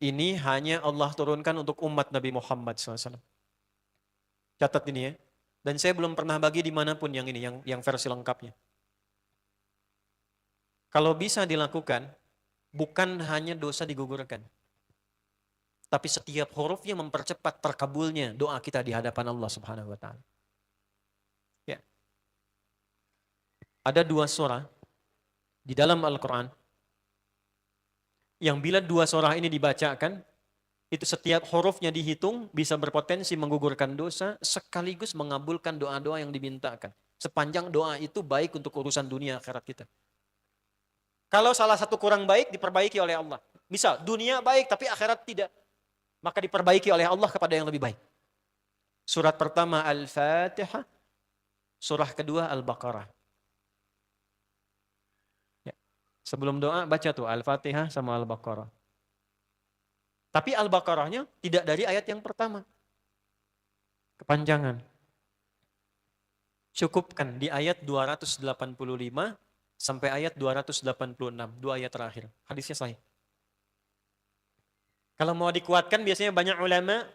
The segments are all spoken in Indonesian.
Ini hanya Allah turunkan untuk umat Nabi Muhammad SAW. Catat ini ya. Dan saya belum pernah bagi dimanapun yang ini, yang versi lengkapnya. Kalau bisa dilakukan, bukan hanya dosa digugurkan. Tapi setiap hurufnya mempercepat terkabulnya doa kita di hadapan Allah Subhanahu wa Ta'ala. Ya. Ada 2 surah di dalam Al-Quran yang bila 2 surah ini dibacakan, itu setiap hurufnya dihitung bisa berpotensi menggugurkan dosa sekaligus mengabulkan doa-doa yang dimintakan. Sepanjang doa itu baik untuk urusan dunia akhirat kita. Kalau salah satu kurang baik diperbaiki oleh Allah. Misal dunia baik tapi akhirat tidak, maka diperbaiki oleh Allah kepada yang lebih baik. Surat pertama Al-Fatihah, surah kedua Al-Baqarah. Ya. Sebelum doa baca tuh Al-Fatihah sama Al-Baqarah. Tapi Al-Baqarahnya tidak dari ayat yang pertama. Kepanjangan. Cukupkan di ayat 285 sampai ayat 286. 2 ayat terakhir. Hadisnya sahih. Kalau mau dikuatkan biasanya banyak ulama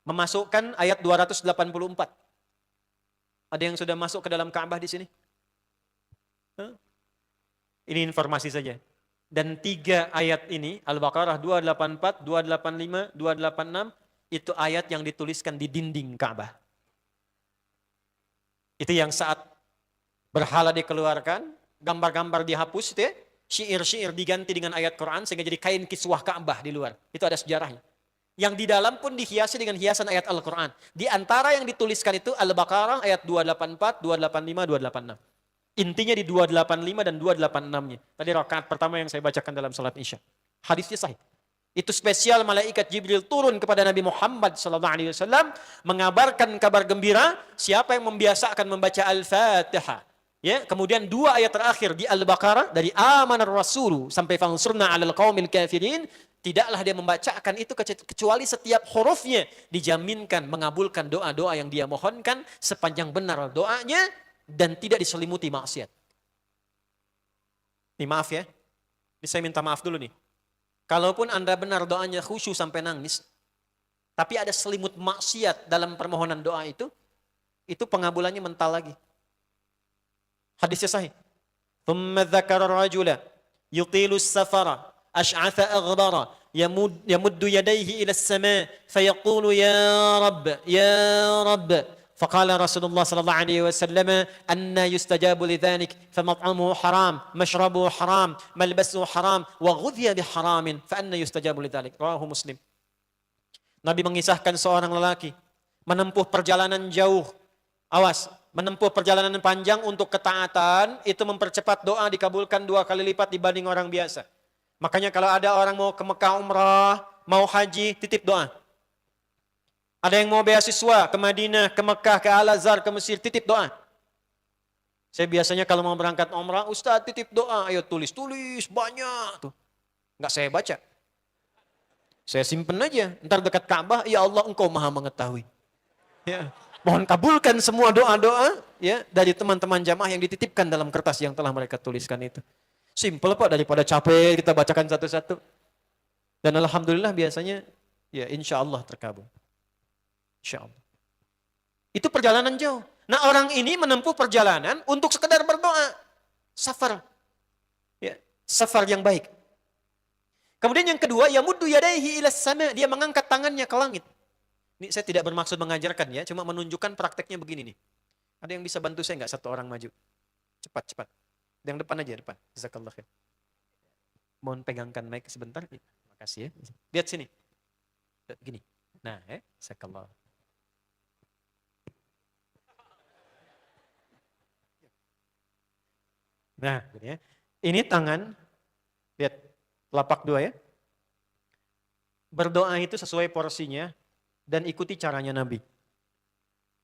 memasukkan ayat 284. Ada yang sudah masuk ke dalam Ka'bah di sini? Ini informasi saja. Dan 3 ayat ini, Al-Baqarah 284, 285, 286, itu ayat yang dituliskan di dinding Ka'bah. Itu yang saat berhala dikeluarkan, gambar-gambar dihapus, itu ya, syair-syair diganti dengan ayat Quran, sehingga jadi kain kiswah Ka'bah di luar. Itu ada sejarahnya. Yang di dalam pun dihiasi dengan hiasan ayat Al-Quran. Di antara yang dituliskan itu Al-Baqarah ayat 284, 285, 286. Intinya di 285 dan 286-nya. Tadi rakaat pertama yang saya bacakan dalam salat Isya. Hadisnya sahih. Itu spesial malaikat Jibril turun kepada Nabi Muhammad SAW mengabarkan kabar gembira siapa yang membiasakan membaca Al-Fatihah. Ya, kemudian 2 ayat terakhir di Al-Baqarah dari amanar rasulu sampai fansurna 'alal qaumil kafirin, tidaklah dia membacakan itu kecuali setiap hurufnya dijaminkan mengabulkan doa-doa yang dia mohonkan sepanjang benar doanya dan tidak diselimuti maksiat. Nih maaf ya, ini saya minta maaf dulu nih. Kalaupun Anda benar doanya khusyuk sampai nangis, tapi ada selimut maksiat dalam permohonan doa itu pengabulannya mental lagi. Hadisnya sahih. Thumma dzakara rajula yutilu as-safara ash'atha aghdara yamuddu yadayhi ila as-sama' fayaqulu ya rabb فقال رسول الله صلى الله عليه وسلم أن يستجاب لذلك فمطعمه حرام مشربه حرام ملبسه حرام وغذي بحرام فأن يستجاب لذلك رواه مسلم. Nabi mengisahkan seorang lelaki menempuh perjalanan jauh, awas, menempuh perjalanan panjang untuk ketaatan, itu mempercepat doa dikabulkan 2 kali lipat dibanding orang biasa. Makanya kalau ada orang mau ke Mekah umrah, mau haji, titip doa. Ada yang mau beasiswa ke Madinah, ke Mekah, ke Al-Azhar, ke Mesir, titip doa. Saya biasanya kalau mau berangkat umrah, Ustaz titip doa, ayo tulis banyak tuh. Enggak saya baca. Saya simpen aja, ntar dekat Ka'bah, ya Allah engkau maha mengetahui. Ya. Mohon kabulkan semua doa-doa ya dari teman-teman jamaah yang dititipkan dalam kertas yang telah mereka tuliskan itu. Simple Pak, daripada capek kita bacakan satu-satu. Dan alhamdulillah biasanya ya insya Allah terkabul. Insya Allah. Itu perjalanan jauh. Nah orang ini menempuh perjalanan untuk sekedar berdoa. Safar. Ya, safar yang baik. Kemudian yang kedua, yamuddu yadayhi ilas sama. Dia mengangkat tangannya ke langit. Ini saya tidak bermaksud mengajarkan ya, cuma menunjukkan prakteknya begini nih. Ada yang bisa bantu saya nggak satu orang maju? Cepat. Yang depan aja, depan. Jazakallah khair. Mohon pegangkan mic sebentar. Terima kasih ya. Lihat sini. Gini. Nah, jazakallah. Nah, gini ya. Ini tangan, lihat telapak 2 ya. Berdoa itu sesuai porsinya dan ikuti caranya Nabi.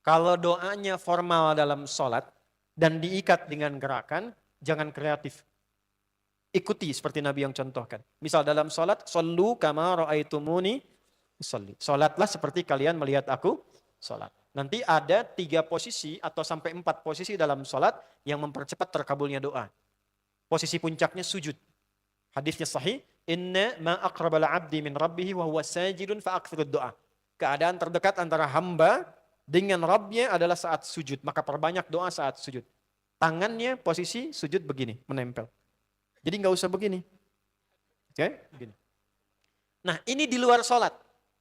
Kalau doanya formal dalam sholat dan diikat dengan gerakan, jangan kreatif. Ikuti seperti Nabi yang contohkan. Misal dalam sholat, shollu kama ra'aitumuni usolli. Sholatlah seperti kalian melihat aku sholat. Nanti ada 3 posisi atau sampai 4 posisi dalam sholat yang mempercepat terkabulnya doa. Posisi puncaknya sujud. Hadisnya sahih, inna ma aqrabal 'abdi min rabbih wa huwa sajidun fa aktsirud du'a. Keadaan terdekat antara hamba dengan Rabbnya adalah saat sujud, maka perbanyak doa saat sujud. Tangannya posisi sujud begini, menempel. Jadi nggak usah begini. Oke, begini. Nah, ini di luar sholat.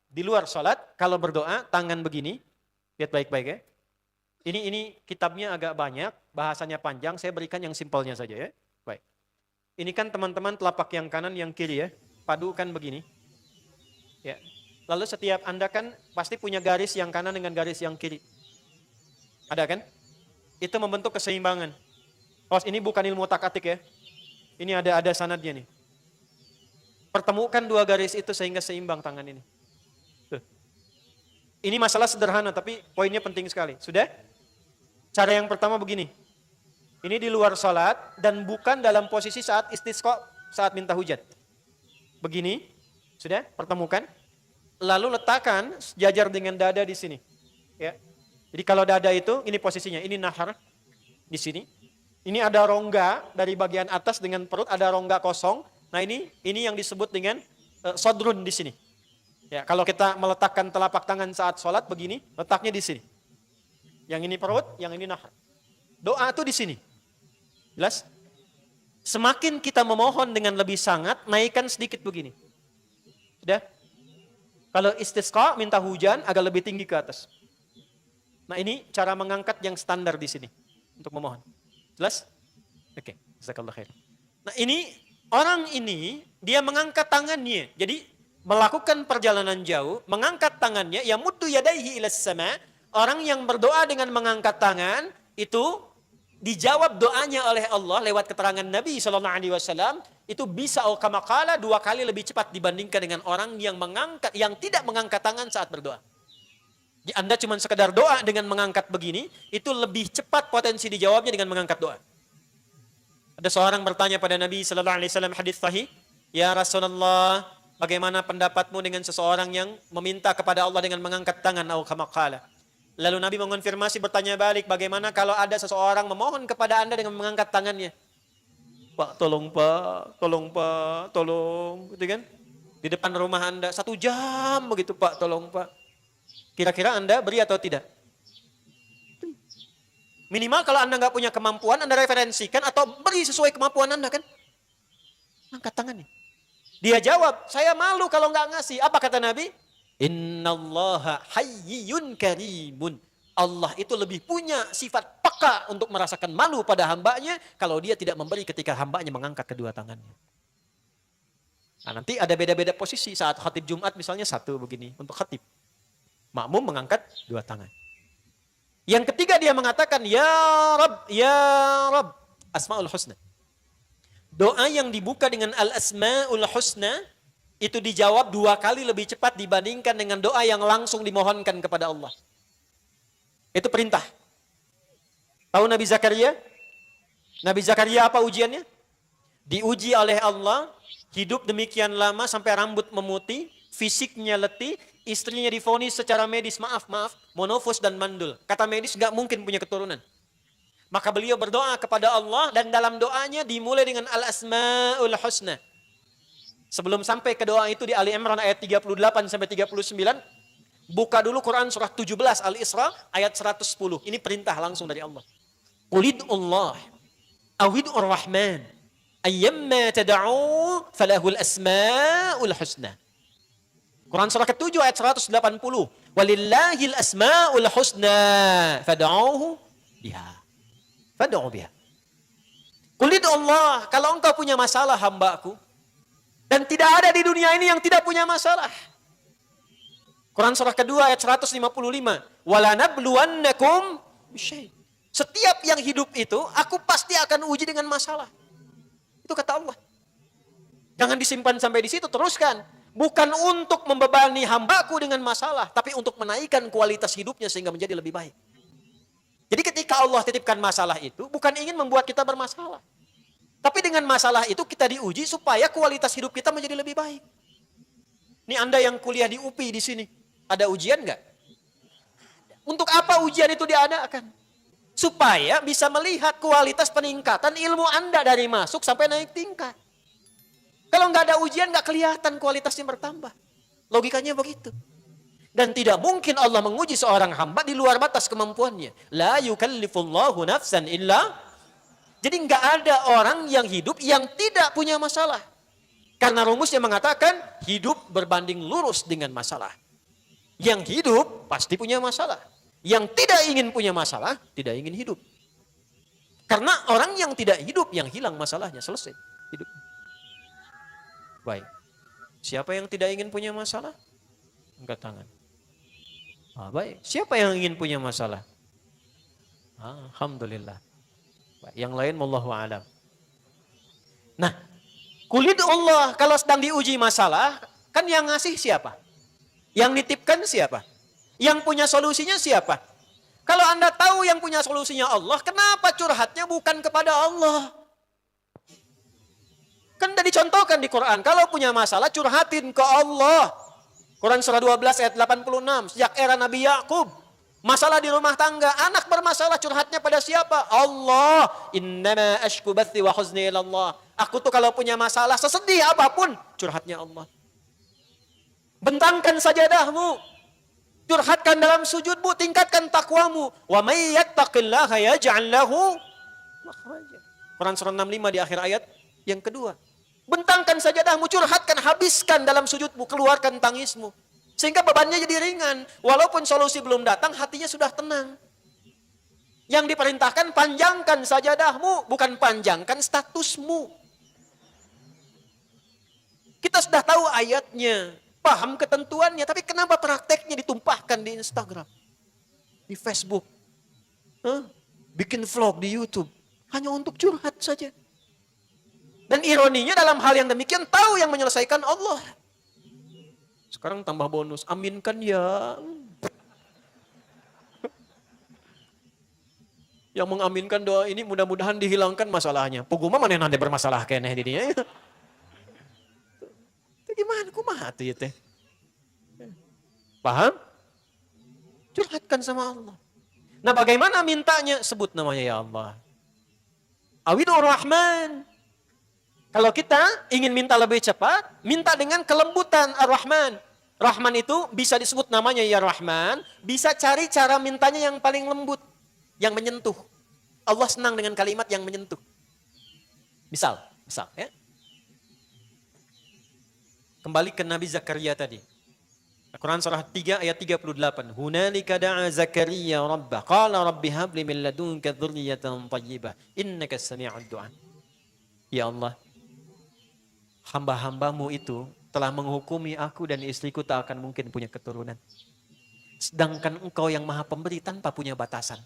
Di luar sholat, kalau berdoa, tangan begini. Lihat baik-baik ya. Ini kitabnya agak banyak, bahasanya panjang, saya berikan yang simpelnya saja ya. Baik. Ini kan teman-teman telapak yang kanan, yang kiri ya. Padukan begini. Ya. Lalu setiap Anda kan pasti punya garis yang kanan dengan garis yang kiri. Ada kan? Itu membentuk keseimbangan. Oh, ini bukan ilmu otak-atik ya. Ini ada sanadnya nih. Pertemukan dua garis itu sehingga seimbang tangan ini. Tuh. Ini masalah sederhana tapi poinnya penting sekali. Sudah? Cara yang pertama begini. Ini di luar salat dan bukan dalam posisi saat istisqa, saat minta hujan. Begini. Sudah? Pertemukan. Lalu letakkan sejajar dengan dada di sini. Ya. Jadi kalau dada itu, ini posisinya, ini nahar di sini. Ini ada rongga dari bagian atas dengan perut, ada rongga kosong. Nah ini yang disebut dengan sodrun di sini. Ya, kalau kita meletakkan telapak tangan saat sholat begini, letaknya di sini. Yang ini perut, yang ini nahar. Doa itu di sini. Jelas? Semakin kita memohon dengan lebih sangat, naikkan sedikit begini. Sudah? Kalau istisqa, minta hujan, agak lebih tinggi ke atas. Nah ini cara mengangkat yang standar di sini untuk memohon. Jelas? Oke, jazakallah khair. Nah ini orang ini dia mengangkat tangannya. Jadi melakukan perjalanan jauh, mengangkat tangannya, ya muddu yadaihi ilas sama. Orang yang berdoa dengan mengangkat tangan itu dijawab doanya oleh Allah lewat keterangan Nabi SAW. Itu bisa kama qala 2 kali lebih cepat dibandingkan dengan orang yang tidak mengangkat tangan saat berdoa. Anda cuma sekedar doa dengan mengangkat begini, itu lebih cepat potensi dijawabnya dengan mengangkat doa. Ada seorang bertanya pada Nabi sallallahu alaihi wasallam, hadis sahih, "Ya Rasulullah, bagaimana pendapatmu dengan seseorang yang meminta kepada Allah dengan mengangkat tangan atau kama qala?" Lalu Nabi mengonfirmasi, bertanya balik, "Bagaimana kalau ada seseorang memohon kepada Anda dengan mengangkat tangannya?" "Pak, tolong Pak, tolong Pak, tolong." Gitu kan? Di depan rumah Anda 1 jam begitu, "Pak, tolong Pak." Kira-kira Anda beri atau tidak? Minimal kalau Anda nggak punya kemampuan, Anda referensikan atau beri sesuai kemampuan Anda kan? Angkat tangannya. Dia jawab, "Saya malu kalau nggak ngasih." Apa kata Nabi? "Innallaha hayyun karimun." Allah itu lebih punya sifat peka untuk merasakan malu pada hambanya kalau dia tidak memberi ketika hambanya mengangkat kedua tangannya. Nah, nanti ada beda-beda posisi saat khatib Jumat misalnya 1 begini untuk khatib. Makmum mengangkat 2 tangan. Yang ketiga dia mengatakan, "Ya Rabb, Ya Rabb." Asma'ul Husna. Doa yang dibuka dengan Al-Asma'ul Husna itu dijawab 2 kali lebih cepat dibandingkan dengan doa yang langsung dimohonkan kepada Allah. Itu perintah. Tahu Nabi Zakaria? Nabi Zakaria apa ujiannya? Diuji oleh Allah, hidup demikian lama sampai rambut memutih, fisiknya letih, istrinya divonis secara medis, maaf, monofos dan mandul. Kata medis gak mungkin punya keturunan. Maka beliau berdoa kepada Allah dan dalam doanya dimulai dengan Al-Asma'ul Husna. Sebelum sampai ke doa itu di Ali Imran ayat 38 sampai 39, buka dulu Quran surah 17 Al-Isra ayat 110. Ini perintah langsung dari Allah. Qulidullah awid'ur rahman ayyamma tad'u falahul asma'ul husna. Quran surah ke-7 ayat 180. Walillahil asma'ul husna fad'uhu biha. Fad'u biha. Qulidullah, kalau engkau punya masalah hambaku, dan tidak ada di dunia ini yang tidak punya masalah. Quran surah kedua ayat 155. Walanabluwannakum bisyai. Setiap yang hidup itu, aku pasti akan uji dengan masalah. Itu kata Allah. Jangan disimpan sampai di situ, teruskan. Bukan untuk membebani hambaku dengan masalah, tapi untuk menaikkan kualitas hidupnya sehingga menjadi lebih baik. Jadi ketika Allah titipkan masalah itu, bukan ingin membuat kita bermasalah. Tapi dengan masalah itu kita diuji supaya kualitas hidup kita menjadi lebih baik. Ini Anda yang kuliah di UPI di sini, ada ujian nggak? Untuk apa ujian itu diadakan? Supaya bisa melihat kualitas peningkatan ilmu Anda dari masuk sampai naik tingkat. Kalau nggak ada ujian, nggak kelihatan kualitasnya bertambah. Logikanya begitu. Dan tidak mungkin Allah menguji seorang hamba di luar batas kemampuannya. La yukallifullahu nafsan illa. Jadi nggak ada orang yang hidup yang tidak punya masalah. Karena rumusnya mengatakan hidup berbanding lurus dengan masalah. Yang hidup pasti punya masalah. Yang tidak ingin punya masalah, tidak ingin hidup. Karena orang yang tidak hidup, yang hilang masalahnya, selesai hidup. Baik. Siapa yang tidak ingin punya masalah? Angkat tangan. Baik. Siapa yang ingin punya masalah? Alhamdulillah. Baik. Yang lain, wallahu a'lam. Nah, kulit Allah kalau sedang diuji masalah, kan yang ngasih siapa? Yang nitipkan siapa? Yang punya solusinya siapa? Kalau Anda tahu yang punya solusinya Allah, kenapa curhatnya bukan kepada Allah? Kan sudah dicontohkan di Quran, kalau punya masalah curhatin ke Allah. Quran surah 12 ayat 86, sejak era Nabi Yakub, masalah di rumah tangga, anak bermasalah curhatnya pada siapa? Allah. Innama ashku bathi wa huzni ilallah. Aku tuh kalau punya masalah, sesedih apapun, curhatnya Allah. Bentangkan sajadahmu, curhatkan dalam sujudmu, tingkatkan takwamu. Wa may yattaqillaha yaj'al lahu makhraja. Quran surah 65 di akhir ayat yang kedua. Bentangkan sajadahmu, curhatkan, habiskan dalam sujudmu, keluarkan tangismu. Sehingga bebannya jadi ringan. Walaupun solusi belum datang, hatinya sudah tenang. Yang diperintahkan, panjangkan sajadahmu, bukan panjangkan statusmu. Kita sudah tahu ayatnya, paham ketentuannya, tapi kenapa prakteknya ditumpahkan di Instagram, di Facebook, bikin vlog di YouTube, hanya untuk curhat saja. Dan ironinya dalam hal yang demikian, tahu yang menyelesaikan Allah. Sekarang tambah bonus, aminkan ya. Yang mengaminkan doa ini mudah-mudahan dihilangkan masalahnya. Puguma mana nanti bermasalah kayaknya di dia. Gimana kumaha tuh ya teh? Paham? Curhatkan sama Allah. Nah bagaimana mintanya? Sebut namanya ya Allah. Awidur Rahman. Kalau kita ingin minta lebih cepat, minta dengan kelembutan Ar-Rahman. Rahman itu bisa disebut namanya ya Rahman, bisa cari cara mintanya yang paling lembut, yang menyentuh. Allah senang dengan kalimat yang menyentuh. Misal ya. Kembali ke Nabi Zakaria tadi. Quran surah 3 ayat 38. Hunalika da'a Zakaria rabbah. Qala rabbi habli min ladunka dzurriyyatan thayyibah. Innaka sami'ud du'a. Ya Allah, hamba-hambamu itu telah menghukumi aku dan istriku tak akan mungkin punya keturunan. Sedangkan engkau yang maha pemberi tanpa punya batasan.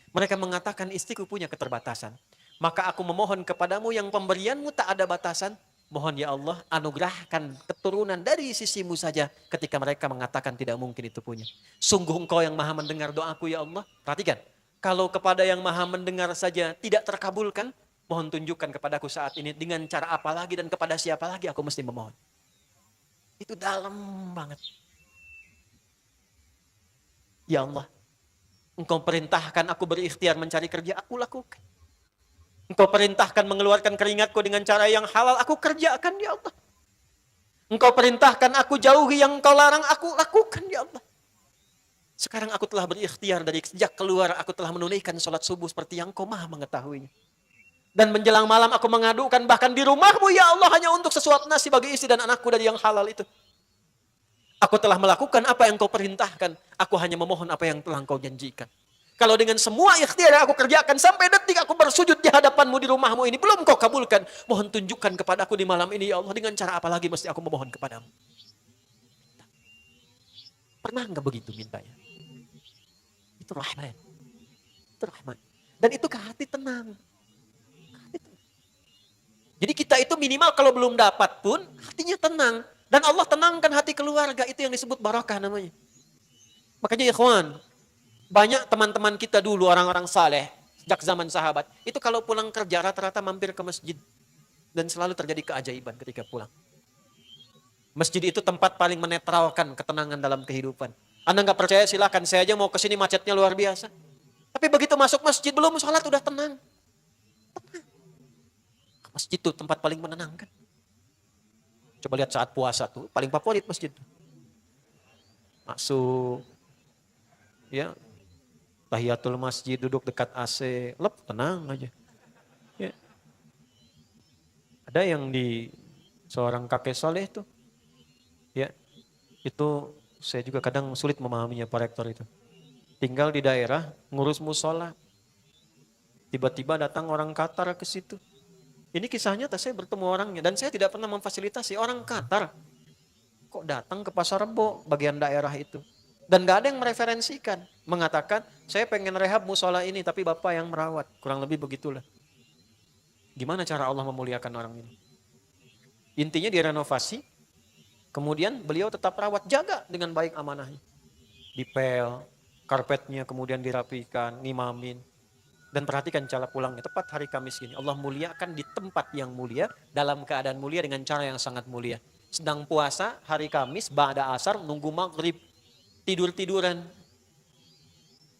Mereka mengatakan istriku punya keterbatasan. Maka aku memohon kepadamu yang pemberianmu tak ada batasan. Mohon ya Allah anugerahkan keturunan dari sisimu saja ketika mereka mengatakan tidak mungkin itu punya. Sungguh engkau yang maha mendengar doaku ya Allah. Perhatikan, kalau kepada yang maha mendengar saja tidak terkabulkan, mohon tunjukkan kepadaku saat ini dengan cara apa lagi dan kepada siapa lagi aku mesti memohon. Itu dalam banget. Ya Allah, engkau perintahkan aku berikhtiar mencari kerja, aku lakukan. Engkau perintahkan mengeluarkan keringatku dengan cara yang halal, aku kerjakan ya Allah. Engkau perintahkan aku jauhi yang engkau larang, aku lakukan ya Allah. Sekarang aku telah berikhtiar dari sejak keluar, aku telah menunaikan sholat subuh seperti yang engkau maha mengetahuinya. Dan menjelang malam aku mengadukan bahkan di rumahmu ya Allah hanya untuk sesuatu nasi bagi istri dan anakku dari yang halal itu. Aku telah melakukan apa yang engkau perintahkan, aku hanya memohon apa yang telah engkau janjikan. Kalau dengan semua ikhtiar yang aku kerjakan sampai detik aku bersujud di hadapanmu di rumahmu ini belum kau kabulkan, mohon tunjukkan kepadaku di malam ini ya Allah dengan cara apa lagi mesti aku memohon kepadamu. Pernah enggak begitu mintanya? Itu Rahman. Itu Rahman. Dan itu ke hati tenang. Jadi kita itu minimal kalau belum dapat pun hatinya tenang. Dan Allah tenangkan hati keluarga, itu yang disebut barakah namanya. Makanya ikhwan, banyak teman-teman kita dulu orang-orang saleh sejak zaman sahabat, itu kalau pulang kerja rata-rata mampir ke masjid. Dan selalu terjadi keajaiban ketika pulang. Masjid itu tempat paling menetralkan ketenangan dalam kehidupan. Anda nggak percaya silakan, saya aja mau ke sini macetnya luar biasa. Tapi begitu masuk masjid belum sholat udah tenang. Tenang. Masjid itu tempat paling menenangkan. Coba lihat saat puasa tuh, paling favorit masjid. Masuk, ya, tahiyatul masjid, duduk dekat AC, lep, tenang aja. Ya. Ada yang di seorang kakek soleh tuh, ya, itu saya juga kadang sulit memahaminya Pak Rektor itu. Tinggal di daerah, ngurus musola. Tiba-tiba datang orang Qatar ke situ. Ini kisahnya, saya bertemu orangnya dan saya tidak pernah memfasilitasi orang Qatar. Kok datang ke Pasar Rebo, bagian daerah itu. Dan gak ada yang mereferensikan. Mengatakan, saya pengen rehab musola ini, tapi Bapak yang merawat. Kurang lebih begitulah. Gimana cara Allah memuliakan orang ini? Intinya direnovasi, kemudian beliau tetap rawat, jaga dengan baik amanahnya. Dipel, karpetnya kemudian dirapikan, ngimamin. Dan perhatikan cara pulangnya, tepat hari Kamis ini. Allah muliakan di tempat yang mulia, dalam keadaan mulia dengan cara yang sangat mulia. Sedang puasa, hari Kamis, ba'da asar, nunggu maghrib, tidur-tiduran.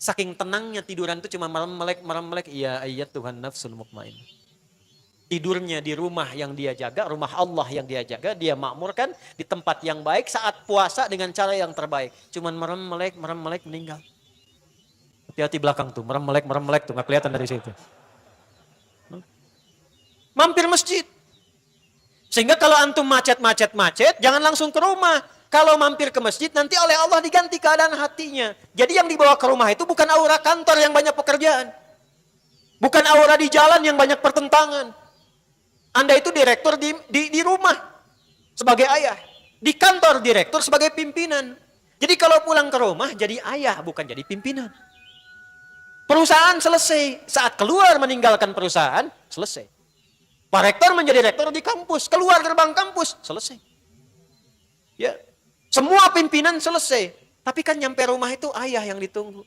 Saking tenangnya tiduran itu cuma merem-melek, ya ayat Tuhan nafsul mutmainnah. Tidurnya di rumah yang dia jaga, rumah Allah yang dia jaga, dia makmurkan di tempat yang baik saat puasa dengan cara yang terbaik. Cuman merem-melek meninggal. Hati-hati belakang tuh, merem-melek tuh, gak kelihatan dari situ. Mampir masjid. Sehingga kalau antum macet, jangan langsung ke rumah. Kalau mampir ke masjid, nanti oleh Allah diganti keadaan hatinya. Jadi yang dibawa ke rumah itu bukan aura kantor yang banyak pekerjaan. Bukan aura di jalan yang banyak pertentangan. Anda itu direktur di rumah sebagai ayah. Di kantor direktur sebagai pimpinan. Jadi kalau pulang ke rumah jadi ayah, bukan jadi pimpinan. Perusahaan selesai. Saat keluar meninggalkan perusahaan, selesai. Pak Rektor menjadi rektor di kampus, keluar gerbang kampus, selesai. Ya, semua pimpinan selesai. Tapi kan nyampe rumah itu ayah yang ditunggu.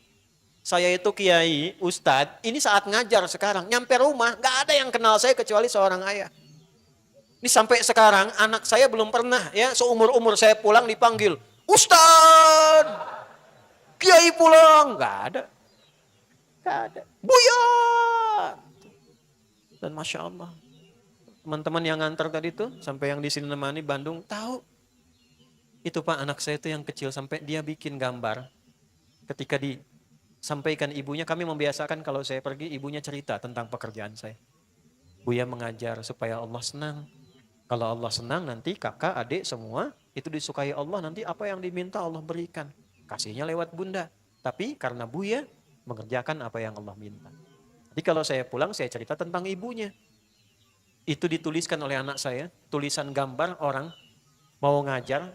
Saya itu kiai, ustadz, ini saat ngajar sekarang, nyampe rumah, gak ada yang kenal saya kecuali seorang ayah. Ini sampai sekarang anak saya belum pernah, ya, seumur-umur saya pulang dipanggil, ustadz, kiai pulang, gak ada. Buya. Dan Masya Allah. Teman-teman yang nganter tadi tuh, sampai yang di sini nemani Bandung, tahu. Itu Pak, anak saya itu yang kecil, sampai dia bikin gambar. Ketika disampaikan ibunya, kami membiasakan kalau saya pergi, ibunya cerita tentang pekerjaan saya. Buya mengajar supaya Allah senang. Kalau Allah senang, nanti kakak, adik, semua, itu disukai Allah, nanti apa yang diminta Allah berikan. Kasihnya lewat bunda. Tapi karena Buya, mengerjakan apa yang Allah minta. Jadi kalau saya pulang, saya cerita tentang ibunya. Itu dituliskan oleh anak saya, tulisan gambar orang mau ngajar,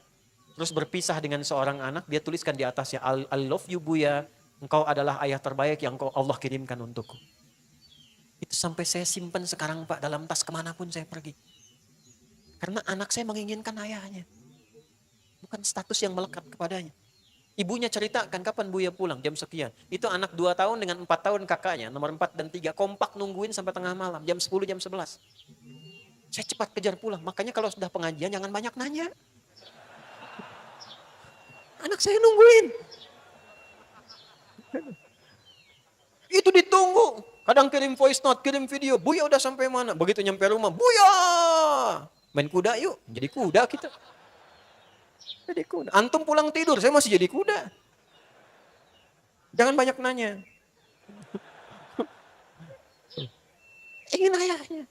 terus berpisah dengan seorang anak, dia tuliskan di atasnya, I love you Buya, engkau adalah ayah terbaik yang Allah kirimkan untukku. Itu sampai saya simpan sekarang Pak, dalam tas kemanapun saya pergi. Karena anak saya menginginkan ayahnya, bukan status yang melekat kepadanya. Ibunya ceritakan kapan Buya pulang, jam sekian. Itu anak 2 tahun dengan 4 tahun kakaknya, nomor 4 dan 3, kompak nungguin sampai tengah malam, jam 10, jam 11. Saya cepat kejar pulang, makanya kalau sudah pengajian jangan banyak nanya. Anak saya nungguin. Itu ditunggu, kadang kirim voice note, kirim video, Buya udah sampai mana? Begitu nyampe rumah, Buya! Main kuda yuk, jadi kuda kita. Jadi kuda. Antum pulang tidur, saya masih jadi kuda. Jangan banyak nanya. Ingin ayahnya.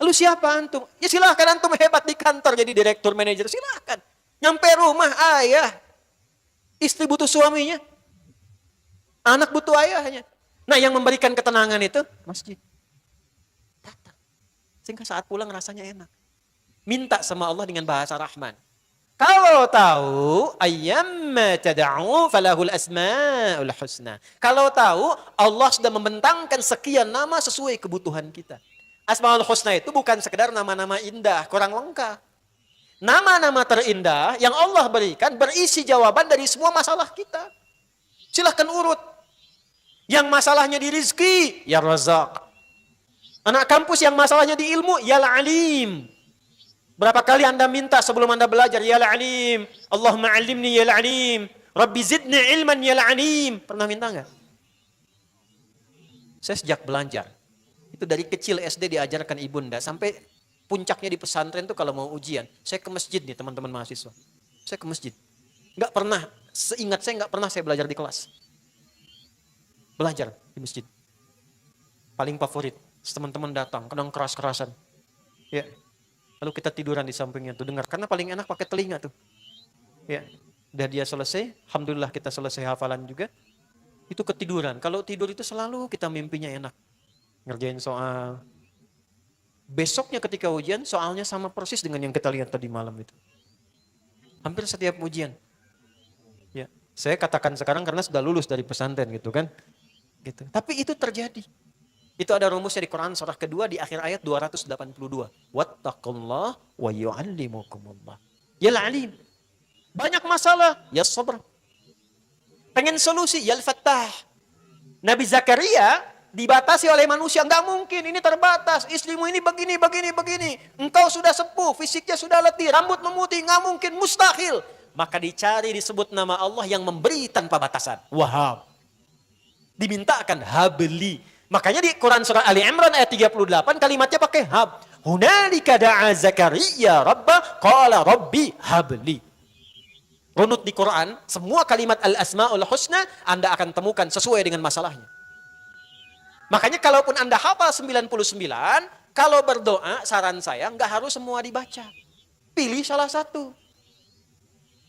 Lalu siapa antum? Ya silahkan antum hebat di kantor jadi direktur manajer, silahkan. Nyampe rumah ayah. Istri butuh suaminya. Anak butuh ayahnya. Nah yang memberikan ketenangan itu masjid. Datang. Sehingga saat pulang rasanya enak. Minta sama Allah dengan bahasa Rahman. Kalau tahu ayyamma tad'u falahul asmaul husna. Kalau tahu Allah sudah membentangkan sekian nama sesuai kebutuhan kita. Asmaul husna itu bukan sekedar nama-nama indah, kurang lengkap. Nama-nama terindah yang Allah berikan berisi jawaban dari semua masalah kita. Silahkan urut. Yang masalahnya di rizki, ya Razak. Anak kampus yang masalahnya di ilmu, ya Alim. Berapa kali Anda minta sebelum Anda belajar, ya Alim, Allahumma alimni ya Alim, Rabbi zidni ilman ya Alim. Pernah minta enggak? Saya sejak belajar, itu dari kecil SD diajarkan ibunda, sampai Puncaknya di pesantren tuh kalau mau ujian, saya ke masjid nih teman-teman mahasiswa. Saya ke masjid. Nggak pernah, seingat saya nggak pernah saya belajar di kelas. Belajar di masjid. Paling favorit. Teman-teman datang, kadang keras-kerasan. Ya. Lalu kita tiduran di sampingnya tuh dengar. Karena paling enak pakai telinga tuh. Ya. Udah dia selesai, alhamdulillah kita selesai hafalan juga. Itu ketiduran. Kalau tidur itu selalu kita mimpinya enak. Ngerjain soal. Besoknya ketika ujian, soalnya sama persis dengan yang kita lihat tadi malam itu. Hampir setiap ujian. Ya, saya katakan sekarang karena sudah lulus dari pesantren gitu kan. Gitu. Tapi itu terjadi. Itu ada rumusnya di Quran surah kedua di akhir ayat 282. Wattaqullah wa yu'allimukumullah. Yal alim. Banyak masalah, ya sabar. Pengen solusi, ya fattah. Nabi Zakaria dibatasi oleh manusia, enggak mungkin, ini terbatas. Istrimu ini begini, begini, begini. Engkau sudah sepuh, fisiknya sudah letih, rambut memutih, enggak mungkin, mustahil. Maka dicari disebut nama Allah yang memberi tanpa batasan. Wahab. Dimintakan habli. Makanya di Quran surah Ali Imran ayat 38 kalimatnya pakai hab. Hunalika da'a Zakaria rabbah qala rabbi habli. Runut di Quran, semua kalimat al-asma'ul husna Anda akan temukan sesuai dengan masalahnya. Makanya kalaupun Anda hafal 99, kalau berdoa saran saya nggak harus semua dibaca. Pilih salah satu.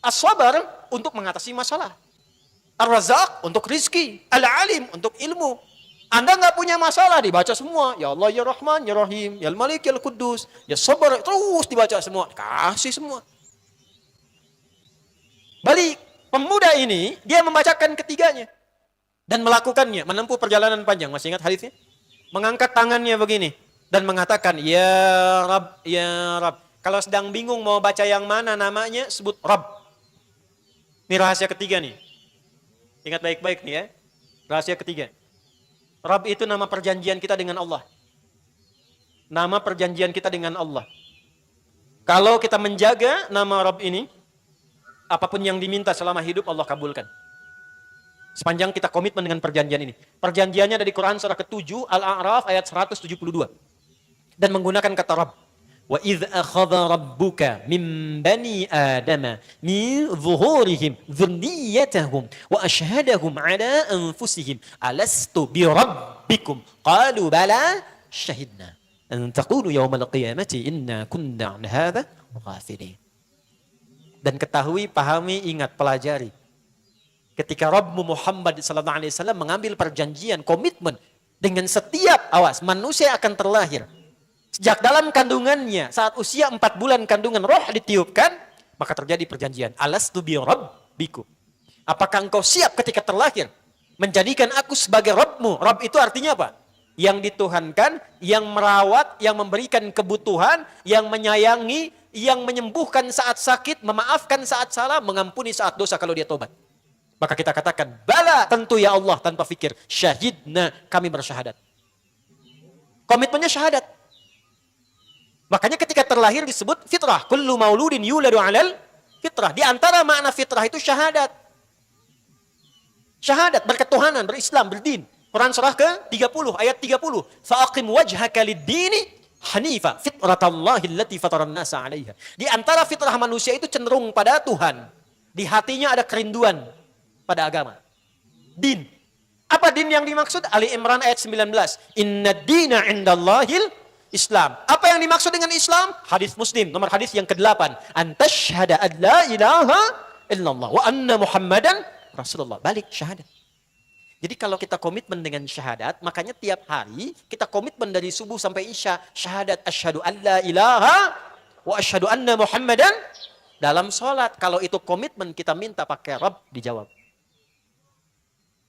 As-sabar untuk mengatasi masalah. Ar-razaq untuk rizki. Al-alim untuk ilmu. Anda nggak punya masalah, dibaca semua. Ya Allah, ya Rahman, ya Rahim, ya Malik, ya Quddus, ya Sabar, terus dibaca semua. Kasih semua. Balik, pemuda ini, dia membacakan ketiganya. Dan melakukannya, menempuh perjalanan panjang. Masih ingat hadisnya? Mengangkat tangannya begini. Dan mengatakan, Ya Rab, Ya Rab. Kalau sedang bingung mau baca yang mana namanya, sebut Rab. Ini rahasia ketiga nih. Ingat baik-baik nih ya. Rahasia ketiga. Rab itu nama perjanjian kita dengan Allah. Nama perjanjian kita dengan Allah. Kalau kita menjaga nama Rab ini, apapun yang diminta selama hidup Allah kabulkan. Sepanjang kita komitmen dengan perjanjian ini. Perjanjiannya dari Quran surah ke-7 Al-A'raf ayat 172. Dan menggunakan kata Rabb. Wa idh akhadha rabbuka min bani Adama min zuhurihim dhurriyyatahum wa ashhadahum ala anfusihim alastu bi rabbikum qalu bala syahidna an taqulu yawmal qiyamati inna kunna an hadha ghafilin. Dan ketahui, pahami, ingat, pelajari. Ketika Rabbmu Muhammad SAW mengambil perjanjian, komitmen dengan setiap, awas, manusia akan terlahir. Sejak dalam kandungannya, saat usia 4 bulan kandungan roh ditiupkan, maka terjadi perjanjian. Alastu bi rabbikum. Apakah engkau siap ketika terlahir menjadikan aku sebagai Rabbmu? Rabb itu artinya apa? Yang dituhankan, yang merawat, yang memberikan kebutuhan, yang menyayangi, yang menyembuhkan saat sakit, memaafkan saat salah, mengampuni saat dosa kalau dia tobat. Maka kita katakan, bala tentu ya Allah, tanpa fikir. Syahidna, kami bersyahadat. Komitmennya syahadat. Makanya ketika terlahir disebut fitrah. Kullu mauludin yuladu alal fitrah. Di antara makna fitrah itu syahadat. Syahadat, berketuhanan, berislam, berdin. Quran surah ke-30, ayat 30. Fa'aqim wajhaka lid-dini hanifa fitratallahi allati fataran nasa 'alaiha. Di antara fitrah manusia itu cenderung pada Tuhan. Di hatinya ada kerinduan pada agama. Din. Apa din yang dimaksud? Ali Imran ayat 19. Inna dina indallahil Islam. Apa yang dimaksud dengan Islam? Hadis Muslim, nomor hadis yang ke-8. Antashhada an la ilaha illallah wa anna Muhammadan Rasulullah. Balik syahadat. Jadi kalau kita komitmen dengan syahadat, makanya tiap hari kita komitmen dari subuh sampai isya. Syahadat asyhadu an la ilaha wa asyhadu anna Muhammadan. Dalam sholat, kalau itu komitmen kita minta pakai Rabb, dijawab.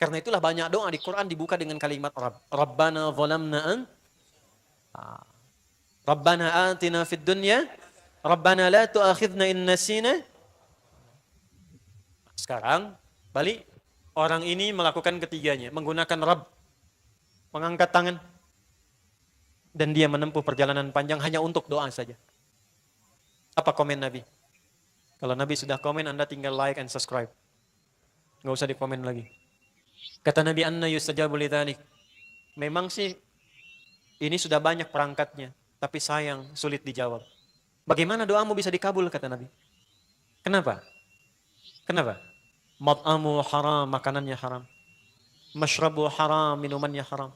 Karena itulah banyak doa di Quran dibuka dengan kalimat Rabb. Rabbana zalamna Rabbana atina fid dunya Rabbana la tu'akhidna in nasina. Sekarang balik, orang ini melakukan ketiganya, menggunakan Rabb, mengangkat tangan, dan dia menempuh perjalanan panjang hanya untuk doa saja. Apa komen Nabi? Kalau Nabi sudah komen, Anda tinggal like and subscribe. Nggak usah dikomen lagi. Kata Nabi, anna yustajabu lidzalik. Memang sih ini sudah banyak perangkatnya. Tapi sayang, sulit dijawab. Bagaimana doamu bisa dikabul, kata Nabi? Kenapa? Kenapa? Mat'amu haram, makanannya haram. Mashrabu haram, minumannya haram.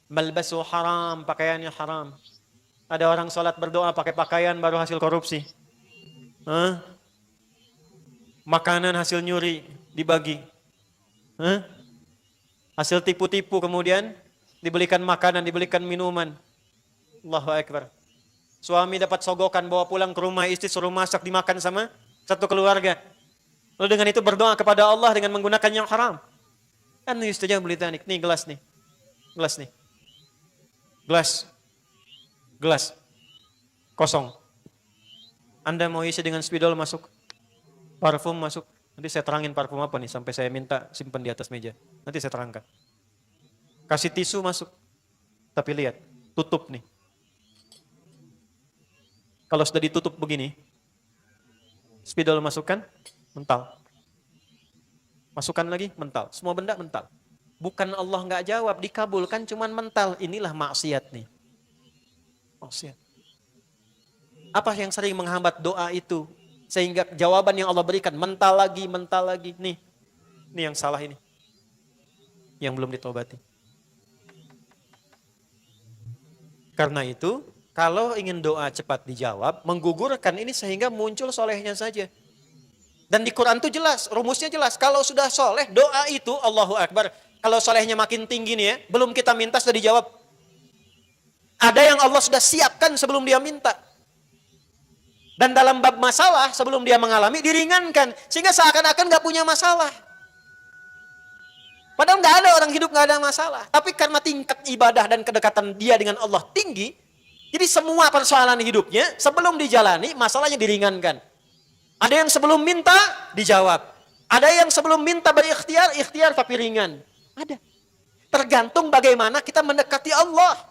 Malbasu haram, pakaiannya haram. Ada orang sholat berdoa pakai pakaian baru hasil korupsi. Hah? Makanan hasil nyuri, dibagi. Hah? Hasil tipu-tipu kemudian dibelikan makanan, dibelikan minuman. Allahu Akbar. Suami dapat sogokan bawa pulang ke rumah, istri suruh masak dimakan sama satu keluarga. Lalu dengan itu berdoa kepada Allah dengan menggunakan yang haram. Kan yustajabu lidzalik. Nih gelas nih. Gelas nih. Gelas. Kosong. Anda mau isi dengan spidol masuk. Parfum masuk. Nanti saya terangin parfum apa nih sampai saya minta simpan di atas meja. Nanti saya terangkan. Kasih tisu masuk. Tapi lihat, tutup nih. Kalau sudah ditutup begini, spidol masukkan, mental. Masukkan lagi, mental. Semua benda mental. Bukan Allah nggak jawab, dikabulkan cuman mental. Inilah maksiat nih. Maksiat. Apa yang sering menghambat doa itu? Sehingga jawaban yang Allah berikan mental lagi. Nih yang salah ini. Yang belum ditobati. Karena itu, kalau ingin doa cepat dijawab, menggugurkan ini sehingga muncul solehnya saja. Dan di Quran itu jelas, rumusnya jelas. Kalau sudah soleh, doa itu, Allahu Akbar. Kalau solehnya makin tinggi nih ya, belum kita minta sudah dijawab. Ada yang Allah sudah siapkan sebelum dia minta. Dan dalam bab masalah, sebelum dia mengalami, diringankan. Sehingga seakan-akan gak punya masalah. Padahal gak ada orang hidup gak ada masalah. Tapi karena tingkat ibadah dan kedekatan dia dengan Allah tinggi, jadi semua persoalan hidupnya sebelum dijalani, masalahnya diringankan. Ada yang sebelum minta, dijawab. Ada yang sebelum minta berikhtiar, ikhtiar tapi ringan. Ada. Tergantung bagaimana kita mendekati Allah.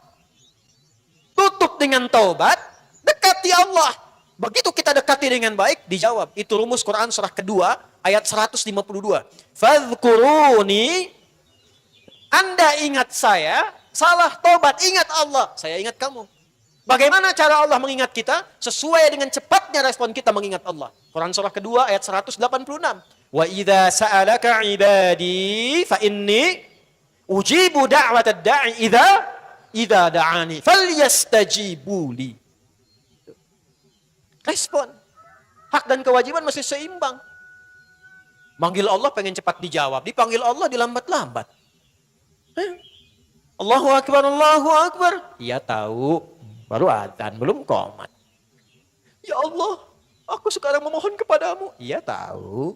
Tutup dengan taubat, dekati Allah. Begitu kita dekati dengan baik, dijawab. Itu rumus Quran surah kedua, ayat 152. Fadhkuruni, Anda ingat saya, salah taubat, ingat Allah. Saya ingat kamu. Bagaimana cara Allah mengingat kita? Sesuai dengan cepatnya respon kita mengingat Allah. Quran surah kedua ayat 186. Wa idza sa'alaka ibadi fa inni ujibu da'watad da'i idza da'ani falyastajibu li. Respon. Hak dan kewajiban masih seimbang. Manggil Allah pengen cepat dijawab, dipanggil Allah dilambat-lambat. Allahu Akbar, Allahu Akbar. Iya tahu. Baru adzan, belum qomat. Ya Allah, aku sekarang memohon kepadamu. Iya tahu.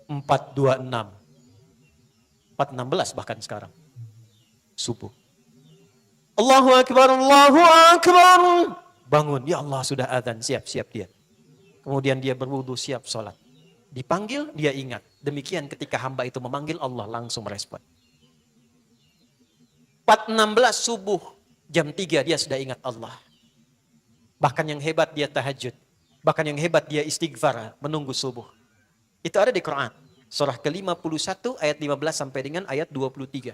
Empat 4:16 bahkan sekarang. Subuh. Allahu Akbar, Allahu Akbar. Bangun, ya Allah sudah adzan, siap-siap dia. Kemudian dia berwudu, siap sholat. Dipanggil, dia ingat. Demikian ketika hamba itu memanggil Allah langsung merespon. 4:16 subuh, jam 3 dia sudah ingat Allah. Bahkan yang hebat dia tahajud. Bahkan yang hebat dia istighfar menunggu subuh. Itu ada di Quran. Surah ke-51 ayat 15 sampai dengan ayat 23.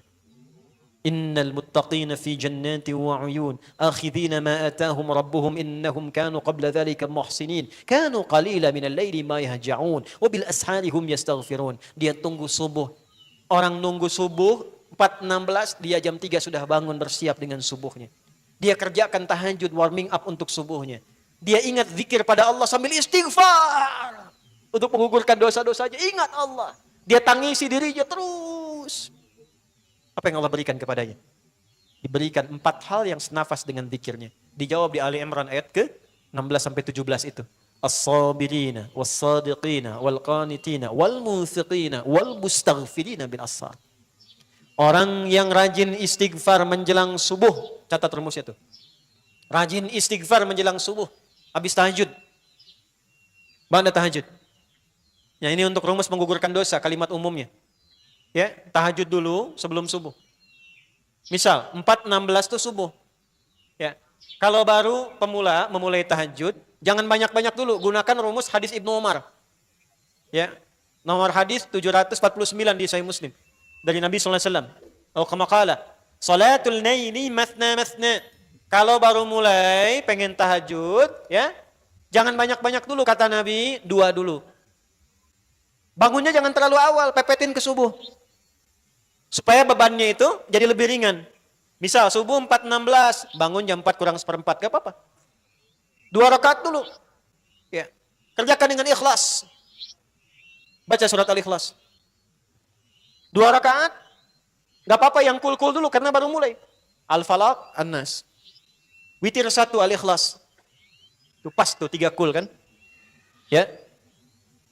Innal muttaqina fi jannati wa uyun akhidhina ma atahum rabbuhum innahum kanu qabla dhalika muhsinin kanu qalila minal laili ma yahja'un wa bil ashari hum yastaghfirun. Dia tunggu subuh. Orang nunggu subuh 4:16 dia jam 3 sudah bangun bersiap dengan subuhnya. Dia kerjakan tahajud warming up untuk subuhnya. Dia ingat zikir pada Allah sambil istighfar untuk menggugurkan dosa-dosanya. Ingat Allah. Dia tangisi dirinya terus. Apa yang Allah berikan kepadanya? Diberikan 4 hal yang senafas dengan zikirnya. Dijawab di Ali Imran ayat ke-16 sampai 17 itu. As-sabirina was-sadiqina wal-qanitina wal-munfiqina wal-mustaghfirina bil ashar. Orang yang rajin istighfar menjelang subuh, catat rumusnya tuh. Rajin istighfar menjelang subuh, habis tahajud. Ba'da tahajud. Ya, ini untuk rumus menggugurkan dosa, kalimat umumnya. Ya, tahajud dulu sebelum subuh. Misal 4:16 itu subuh. Ya. Kalau baru pemula memulai tahajud, jangan banyak-banyak dulu, gunakan rumus hadis Ibnu Umar. Ya. Nomor hadis 749 di Sahih Muslim. Dari Nabi sallallahu alaihi wasallam. Oh, kama qala, salatul laili mathna mathna. Kalau baru mulai pengen tahajud, ya, jangan banyak-banyak dulu kata Nabi, 2 dulu. Bangunnya jangan terlalu awal, pepetin ke subuh. Supaya bebannya itu jadi lebih ringan. Misal subuh 4.16, bangun jam 4 kurang seperempat, gak apa-apa. 2 rakaat dulu. Ya. Kerjakan dengan ikhlas. Baca surat Al-Ikhlas. 2 rakaat, gak apa-apa yang kul-kul dulu karena baru mulai. Al-Falaq, An-Nas. Witir 1 Al-Ikhlas. Itu pas tuh 3 kul kan. Ya.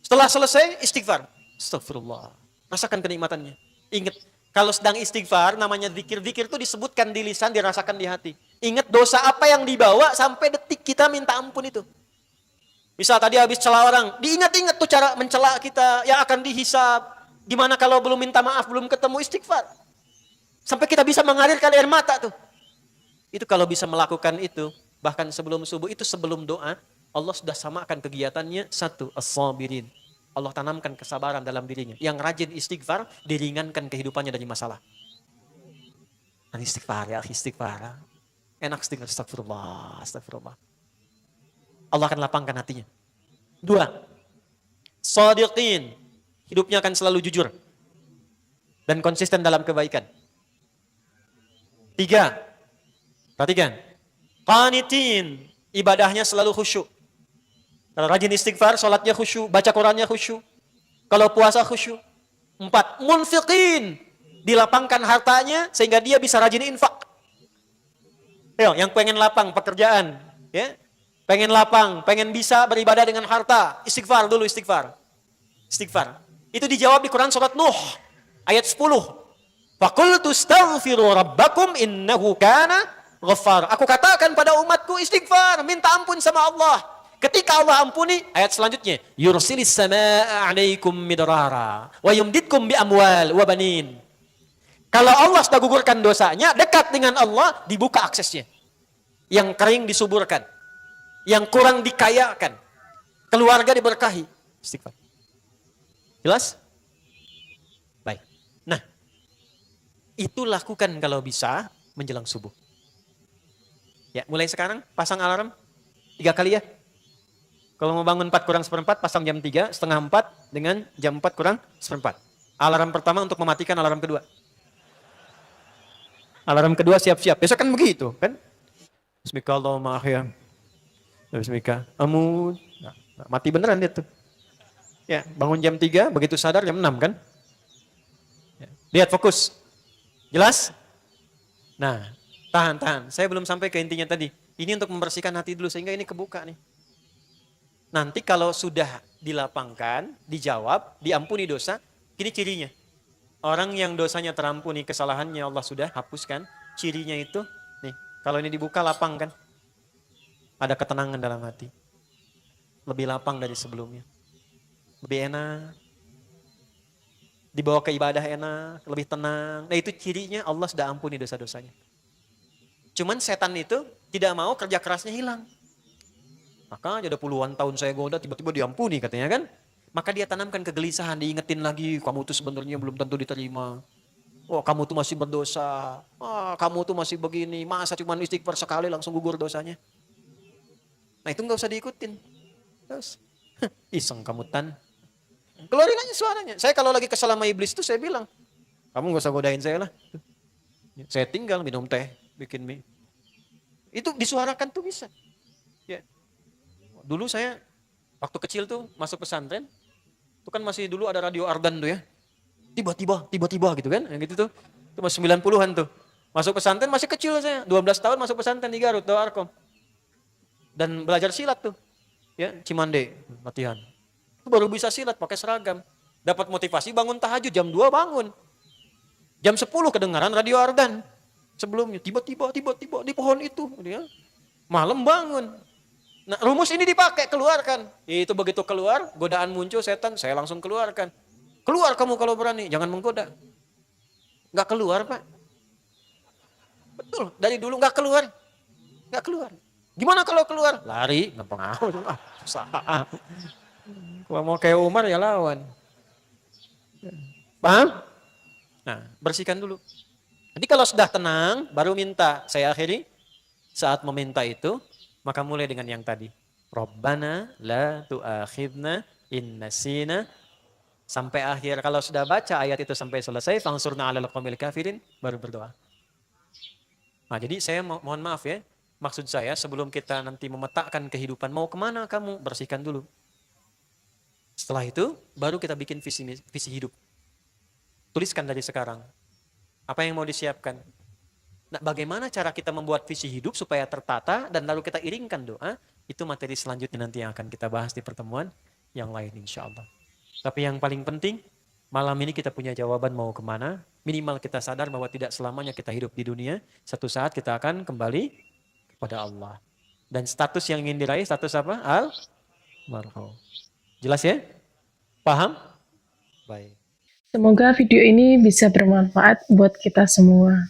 Setelah selesai istighfar. Astagfirullah. Rasakan kenikmatannya. Ingat, kalau sedang istighfar namanya zikir-zikir itu disebutkan di lisan, dirasakan di hati. Ingat dosa apa yang dibawa sampai detik kita minta ampun itu. Misal tadi habis cela orang, diingat-ingat tuh cara mencela kita yang akan dihisab. Gimana kalau belum minta maaf, belum ketemu istighfar. Sampai kita bisa mengalirkan air mata tuh. Itu kalau bisa melakukan itu, bahkan sebelum subuh itu sebelum doa, Allah sudah samakan kegiatannya. 1, as-sabirin. Allah tanamkan kesabaran dalam dirinya. Yang rajin istighfar, diringankan kehidupannya dari masalah. Dan istighfar ya, istighfar. Enak istighfar, astagfirullah, astagfirullah. Allah akan lapangkan hatinya. 2, shadiqin. Hidupnya akan selalu jujur. Dan konsisten dalam kebaikan. 3, perhatikan. Qanitin. Ibadahnya selalu khusyuk. Kalau rajin istighfar, sholatnya khusyuk, baca Qurannya khusyuk. Kalau puasa khusyuk. 4, munfiqin. Dilapangkan hartanya sehingga dia bisa rajin infak. Ayo, yang pengen lapang pekerjaan, ya. Pengen lapang, pengen bisa beribadah dengan harta, istighfar dulu, istighfar. Istighfar. Itu dijawab di Quran surat Nuh ayat 10. Faqultu astaghfiru rabbakum innahu kana ghaffar. Aku katakan pada umatku istighfar, minta ampun sama Allah. Ketika Allah ampuni, ayat selanjutnya, yursilis samaa 'alaikum midrara wa yumditkum bi amwal wa banin. Kalau Allah sudah gugurkan dosanya, dekat dengan Allah, dibuka aksesnya. Yang kering disuburkan, yang kurang dikayakan, keluarga diberkahi. Istighfar. Jelas? Baik. Nah, itu lakukan kalau bisa menjelang subuh. Ya, mulai sekarang pasang alarm 3 kali ya. Kalau mau bangun 4 kurang seperempat, pasang jam 3, setengah 4 dengan jam 4 kurang seperempat. Alarm pertama untuk mematikan alarm kedua. Alarm kedua siap-siap. Besok kan begitu, kan? Bismika Allahumma ahya. Bismika. Nah, mati beneran dia tuh. Ya, bangun jam 3, begitu sadar jam 6 kan? Ya. Lihat fokus. Jelas? Nah, tahan. Saya belum sampai ke intinya tadi. Ini untuk membersihkan hati dulu sehingga ini kebuka nih. Nanti kalau sudah dilapangkan, dijawab, diampuni dosa, ini cirinya. Orang yang dosanya terampuni, kesalahannya Allah sudah hapuskan, cirinya itu, nih, kalau ini dibuka lapang kan, ada ketenangan dalam hati. Lebih lapang dari sebelumnya. Lebih enak. Dibawa ke ibadah enak, lebih tenang. Nah itu cirinya Allah sudah ampuni dosa-dosanya. Cuman setan itu tidak mau kerja kerasnya hilang. Maka ada puluhan tahun saya goda, tiba-tiba diampuni katanya kan. Maka dia tanamkan kegelisahan, diingetin lagi, kamu tuh sebenarnya belum tentu diterima. Oh kamu tuh masih berdosa, kamu tuh masih begini, masa cuma istighfar sekali langsung gugur dosanya. Nah itu gak usah diikutin. Terus, iseng kamu Tan. Keluarin aja suaranya. Saya kalau lagi kesal sama iblis tuh saya bilang, kamu gak usah godain saya lah. Saya tinggal minum teh, bikin mie. Itu disuarakan tuh bisa. Ya. Dulu saya waktu kecil tuh masuk pesantren, itu kan masih dulu ada radio Ardan tuh ya. Tiba-tiba gitu kan, yang gitu tuh. Itu masih 90-an tuh. Masuk pesantren masih kecil saya, 12 tahun masuk pesantren di Garut, Doa Arkom. Dan belajar silat tuh. Ya, Cimande, latihan. Itu baru bisa silat pakai seragam. Dapat motivasi bangun tahajud jam 2 bangun. Jam 10 kedengaran radio Ardan. Sebelumnya tiba-tiba di pohon itu dia. Malam bangun. Nah, rumus ini dipakai, keluarkan. Itu begitu keluar, godaan muncul setan, saya langsung keluarkan. Keluar kamu kalau berani, jangan menggoda. Enggak keluar, Pak. Betul, dari dulu enggak keluar. Enggak keluar. Gimana kalau keluar? Lari, enggak pengaruh. Susah. Kalau mau kayak Umar ya lawan. Paham? Nah, bersihkan dulu. Nanti kalau sudah tenang, baru minta. Saya akhiri, saat meminta itu, maka mulai dengan yang tadi. Rabbana la tu'akhidna in nasina. Sampai akhir, kalau sudah baca ayat itu sampai selesai, fangsurna alal qawmil kafirin, baru berdoa. Nah, jadi saya mohon maaf ya, maksud saya sebelum kita nanti memetakan kehidupan, mau kemana kamu, bersihkan dulu. Setelah itu, baru kita bikin visi hidup. Tuliskan dari sekarang. Apa yang mau disiapkan? Nah, bagaimana cara kita membuat visi hidup supaya tertata dan lalu kita iringkan doa, itu materi selanjutnya nanti yang akan kita bahas di pertemuan yang lain insya Allah. Tapi yang paling penting, malam ini kita punya jawaban mau kemana, minimal kita sadar bahwa tidak selamanya kita hidup di dunia, satu saat kita akan kembali kepada Allah. Dan status yang ingin diraih, status apa? Al-marhum. Jelas ya? Paham? Baik. Semoga video ini bisa bermanfaat buat kita semua.